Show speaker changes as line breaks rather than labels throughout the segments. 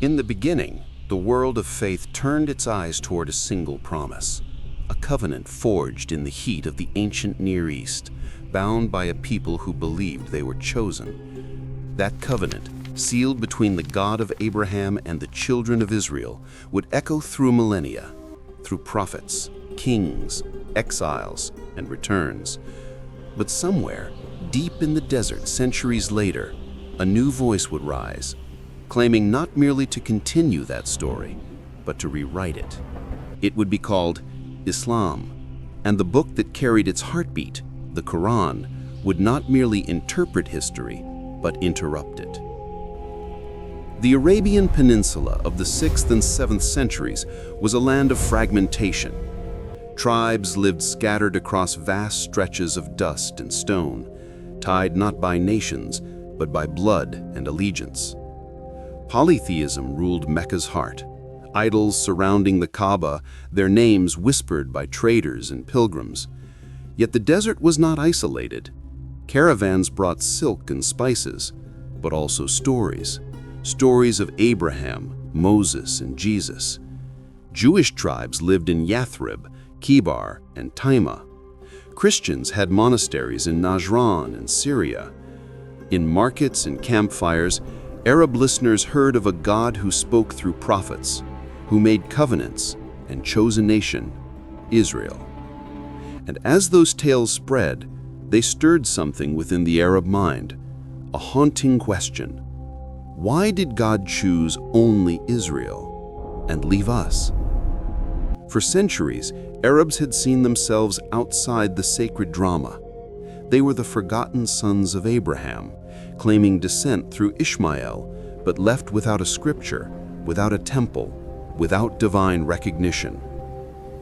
In the beginning, the world of faith turned its eyes toward a single promise, a covenant forged in the heat of the ancient Near East, bound by a people who believed they were chosen. That covenant, sealed between the God of Abraham and the children of Israel, would echo through millennia, through prophets, kings, exiles, and returns. But somewhere, deep in the desert centuries later, a new voice would rise, claiming not merely to continue that story, but to rewrite it. It would be called Islam, and the book that carried its heartbeat, the Qur'an, would not merely interpret history, but interrupt it. The Arabian Peninsula of the 6th and 7th centuries was a land of fragmentation. Tribes lived scattered across vast stretches of dust and stone, tied not by nations, but by blood and allegiance. Polytheism ruled Mecca's heart, idols surrounding the Kaaba, their names whispered by traders and pilgrims. Yet the desert was not isolated. Caravans brought silk and spices, but also stories of Abraham, Moses, and Jesus. Jewish tribes lived in Yathrib, Kibar, and Taima. Christians had monasteries in Najran and Syria. In markets and campfires, Arab listeners heard of a God who spoke through prophets, who made covenants and chose a nation, Israel. And as those tales spread, they stirred something within the Arab mind, a haunting question. Why did God choose only Israel and leave us? For centuries, Arabs had seen themselves outside the sacred drama. They were the forgotten sons of Abraham, claiming descent through Ishmael, but left without a scripture, without a temple, without divine recognition.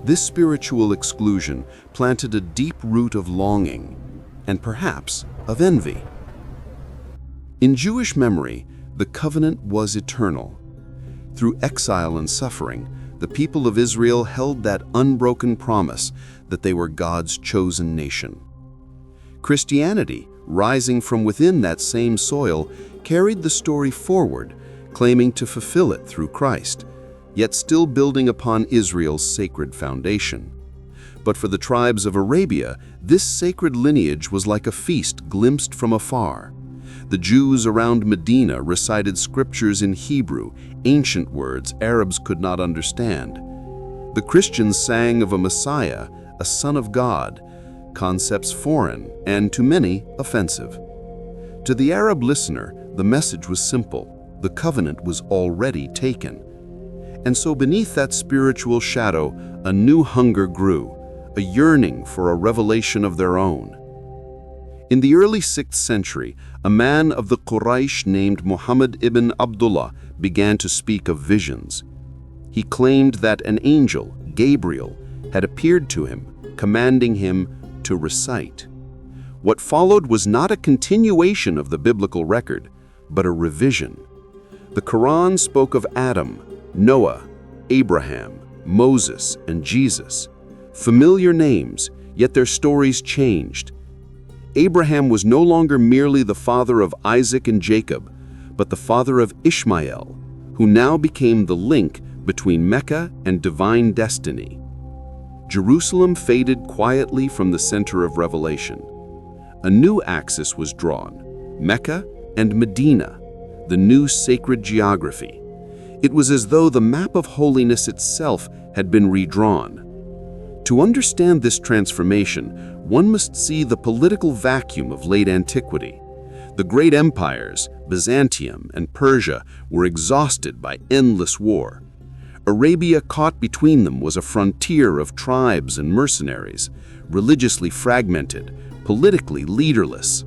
This spiritual exclusion planted a deep root of longing, and perhaps of envy. In Jewish memory, the covenant was eternal. Through exile and suffering, the people of Israel held that unbroken promise that they were God's chosen nation. Christianity, rising from within that same soil, carried the story forward, claiming to fulfill it through Christ, yet still building upon Israel's sacred foundation. But for the tribes of Arabia, this sacred lineage was like a feast glimpsed from afar. The Jews around Medina recited scriptures in Hebrew, ancient words Arabs could not understand. The Christians sang of a Messiah, a Son of God, concepts foreign and, to many, offensive. To the Arab listener, the message was simple. The covenant was already taken. And so beneath that spiritual shadow, a new hunger grew, a yearning for a revelation of their own. In the early 6th century, a man of the Quraysh named Muhammad ibn Abdullah began to speak of visions. He claimed that an angel, Gabriel, had appeared to him, commanding him to recite. What followed was not a continuation of the biblical record, but a revision. The Quran spoke of Adam, Noah, Abraham, Moses, and Jesus. Familiar names, yet their stories changed. Abraham was no longer merely the father of Isaac and Jacob, but the father of Ishmael, who now became the link between Mecca and divine destiny. Jerusalem faded quietly from the center of revelation. A new axis was drawn, Mecca and Medina, the new sacred geography. It was as though the map of holiness itself had been redrawn. To understand this transformation, one must see the political vacuum of late antiquity. The great empires, Byzantium and Persia, were exhausted by endless war. Arabia caught between them was a frontier of tribes and mercenaries, religiously fragmented, politically leaderless.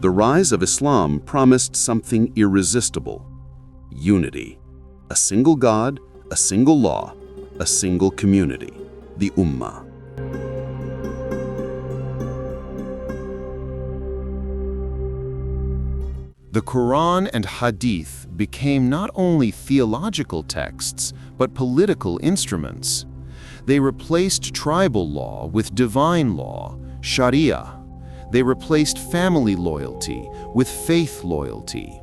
The rise of Islam promised something irresistible: unity. A single God, a single law, a single community, the Ummah.
The Quran and Hadith became not only theological texts, but political instruments. They replaced tribal law with divine law, Sharia. They replaced family loyalty with faith loyalty.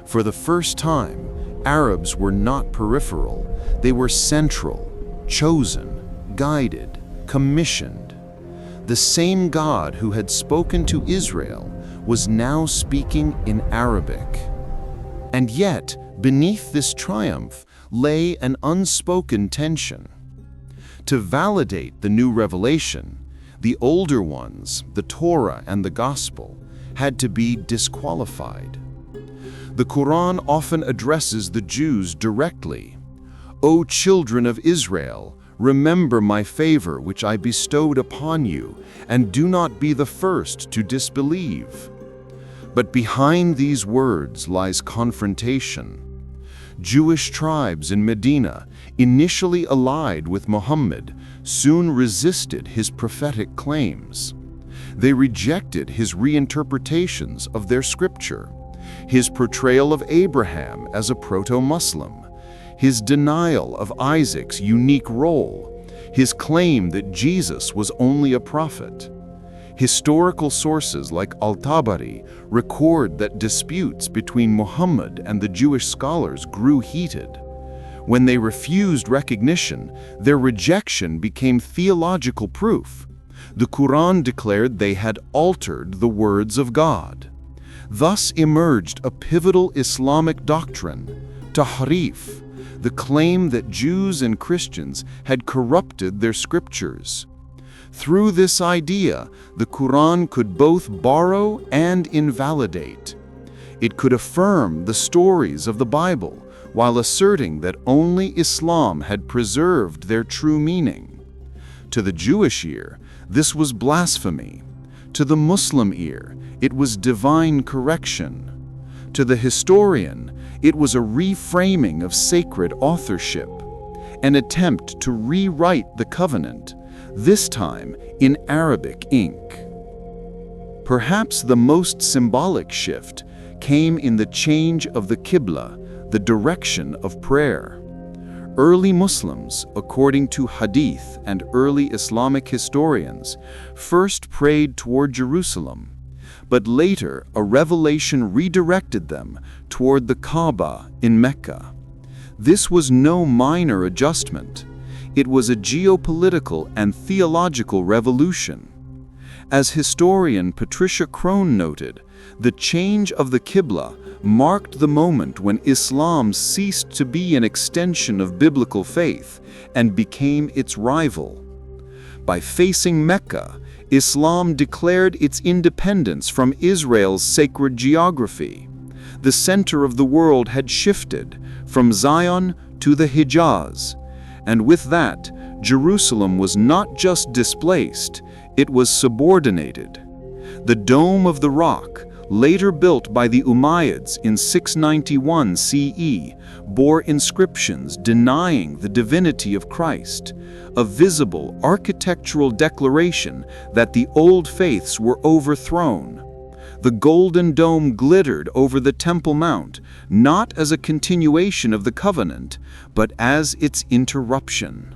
For the first time, Arabs were not peripheral, they were central, chosen, guided, commissioned. The same God who had spoken to Israel was now speaking in Arabic. And yet, beneath this triumph lay an unspoken tension. To validate the new revelation, the older ones, the Torah and the Gospel, had to be disqualified. The Qur'an often addresses the Jews directly. "O children of Israel, remember my favor which I bestowed upon you, and do not be the first to disbelieve." But behind these words lies confrontation. Jewish tribes in Medina, initially allied with Muhammad, soon resisted his prophetic claims. They rejected his reinterpretations of their scripture, his portrayal of Abraham as a proto-Muslim, his denial of Isaac's unique role, his claim that Jesus was only a prophet. Historical sources like Al-Tabari record that disputes between Muhammad and the Jewish scholars grew heated. When they refused recognition, their rejection became theological proof. The Qur'an declared they had altered the words of God. Thus emerged a pivotal Islamic doctrine, Tahrif, the claim that Jews and Christians had corrupted their scriptures. Through this idea, the Qur'an could both borrow and invalidate. It could affirm the stories of the Bible while asserting that only Islam had preserved their true meaning. To the Jewish ear, this was blasphemy. To the Muslim ear, it was divine correction. To the historian, it was a reframing of sacred authorship, an attempt to rewrite the covenant, this time in Arabic ink. Perhaps the most symbolic shift came in the change of the Qibla, the direction of prayer. Early Muslims, according to Hadith and early Islamic historians, first prayed toward Jerusalem, but later a revelation redirected them toward the Kaaba in Mecca. This was no minor adjustment. It was a geopolitical and theological revolution. As historian Patricia Crone noted, the change of the Qibla marked the moment when Islam ceased to be an extension of biblical faith and became its rival. By facing Mecca, Islam declared its independence from Israel's sacred geography. The center of the world had shifted from Zion to the Hijaz, and with that, Jerusalem was not just displaced, it was subordinated. The Dome of the Rock, later built by the Umayyads in 691 CE, bore inscriptions denying the divinity of Christ, a visible architectural declaration that the old faiths were overthrown. The Golden Dome glittered over the Temple Mount, not as a continuation of the covenant, but as its interruption.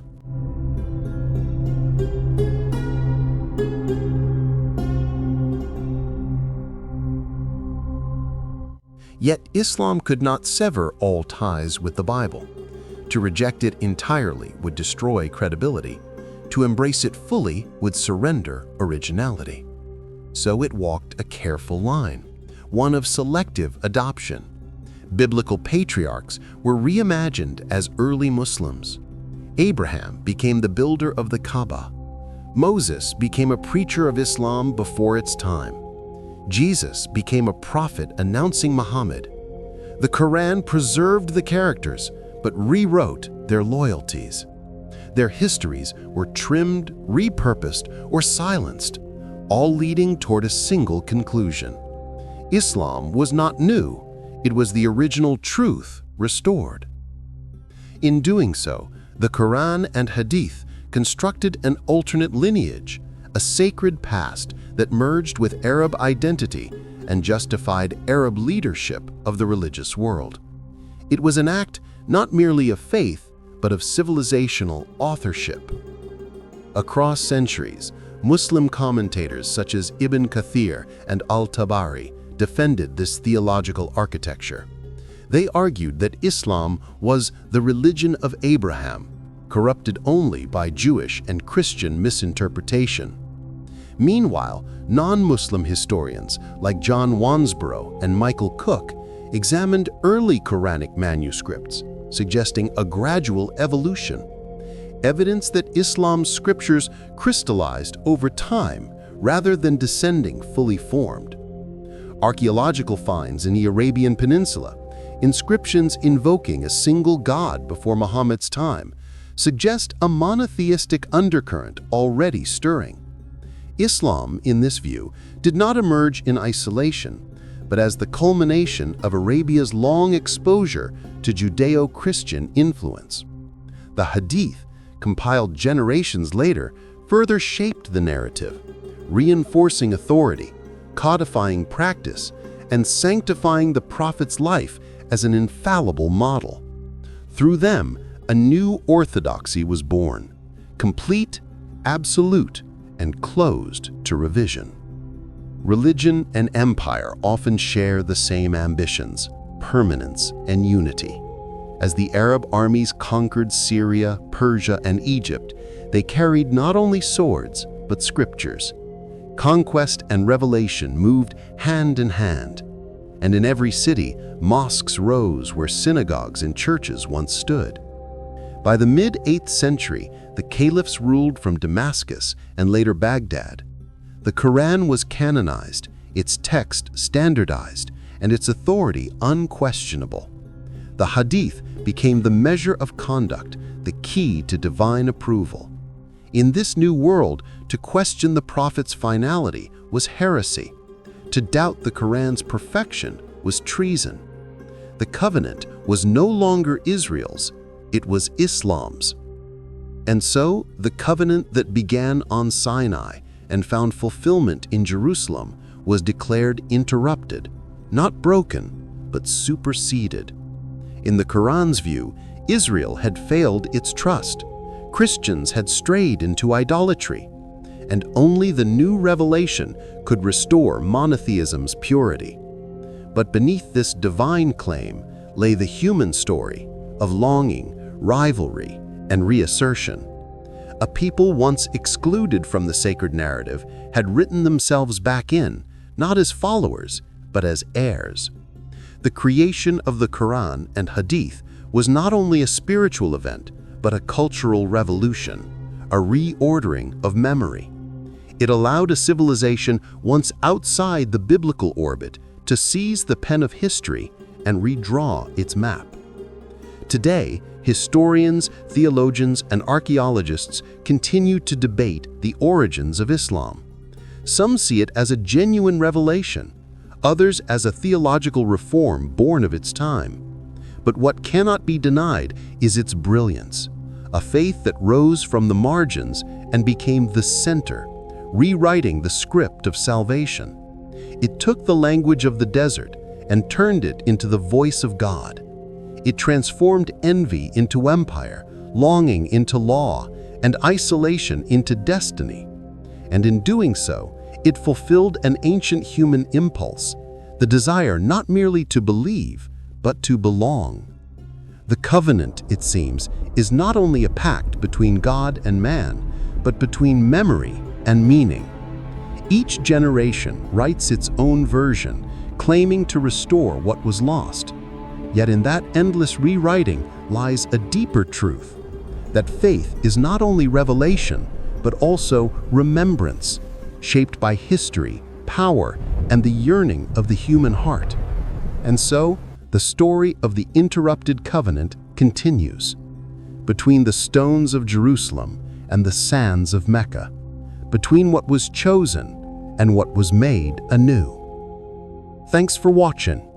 Yet Islam could not sever all ties with the Bible. To reject it entirely would destroy credibility. To embrace it fully would surrender originality. So it walked a careful line, one of selective adoption. Biblical patriarchs were reimagined as early Muslims. Abraham became the builder of the Kaaba. Moses became a preacher of Islam before its time. Jesus became a prophet announcing Muhammad. The Qur'an preserved the characters, but rewrote their loyalties. Their histories were trimmed, repurposed, or silenced, all leading toward a single conclusion. Islam was not new, it was the original truth restored. In doing so, the Qur'an and Hadith constructed an alternate lineage, a sacred past that merged with Arab identity and justified Arab leadership of the religious world. It was an act not merely of faith, but of civilizational authorship. Across centuries, Muslim commentators such as Ibn Kathir and Al-Tabari defended this theological architecture. They argued that Islam was the religion of Abraham, corrupted only by Jewish and Christian misinterpretation. Meanwhile, non-Muslim historians like John Wansborough and Michael Cook examined early Quranic manuscripts, suggesting a gradual evolution, evidence that Islam's scriptures crystallized over time rather than descending fully formed. Archaeological finds in the Arabian Peninsula, inscriptions invoking a single god before Muhammad's time, suggest a monotheistic undercurrent already stirring. Islam, in this view, did not emerge in isolation, but as the culmination of Arabia's long exposure to Judeo-Christian influence. The Hadith, compiled generations later, further shaped the narrative, reinforcing authority, codifying practice, and sanctifying the prophet's life as an infallible model. Through them, a new orthodoxy was born, complete, absolute, and closed to revision. Religion and empire often share the same ambitions, permanence and unity. As the Arab armies conquered Syria, Persia, and Egypt, they carried not only swords, but scriptures. Conquest and revelation moved hand in hand, and in every city, mosques rose where synagogues and churches once stood. By the mid-8th century, the caliphs ruled from Damascus and later Baghdad. The Qur'an was canonized, its text standardized, and its authority unquestionable. The Hadith became the measure of conduct, the key to divine approval. In this new world, to question the prophet's finality was heresy. To doubt the Qur'an's perfection was treason. The covenant was no longer Israel's, it was Islam's. And so, the covenant that began on Sinai and found fulfillment in Jerusalem was declared interrupted, not broken, but superseded. In the Quran's view, Israel had failed its trust. Christians had strayed into idolatry, and only the new revelation could restore monotheism's purity. But beneath this divine claim lay the human story of longing, rivalry, and reassertion. A people once excluded from the sacred narrative had written themselves back in, not as followers, but as heirs. The creation of the Quran and Hadith was not only a spiritual event, but a cultural revolution, a reordering of memory. It allowed a civilization once outside the biblical orbit to seize the pen of history and redraw its map. Today, historians, theologians, and archaeologists continue to debate the origins of Islam. Some see it as a genuine revelation, others as a theological reform born of its time. But what cannot be denied is its brilliance, a faith that rose from the margins and became the center, rewriting the script of salvation. It took the language of the desert and turned it into the voice of God. It transformed envy into empire, longing into law, and isolation into destiny. And in doing so, it fulfilled an ancient human impulse, the desire not merely to believe, but to belong. The covenant, it seems, is not only a pact between God and man, but between memory and meaning. Each generation writes its own version, claiming to restore what was lost. Yet in that endless rewriting lies a deeper truth, that faith is not only revelation, but also remembrance, shaped by history, power, and the yearning of the human heart. And so, the story of the interrupted covenant continues. Between the stones of Jerusalem and the sands of Mecca, between what was chosen and what was made anew. Thanks for watching.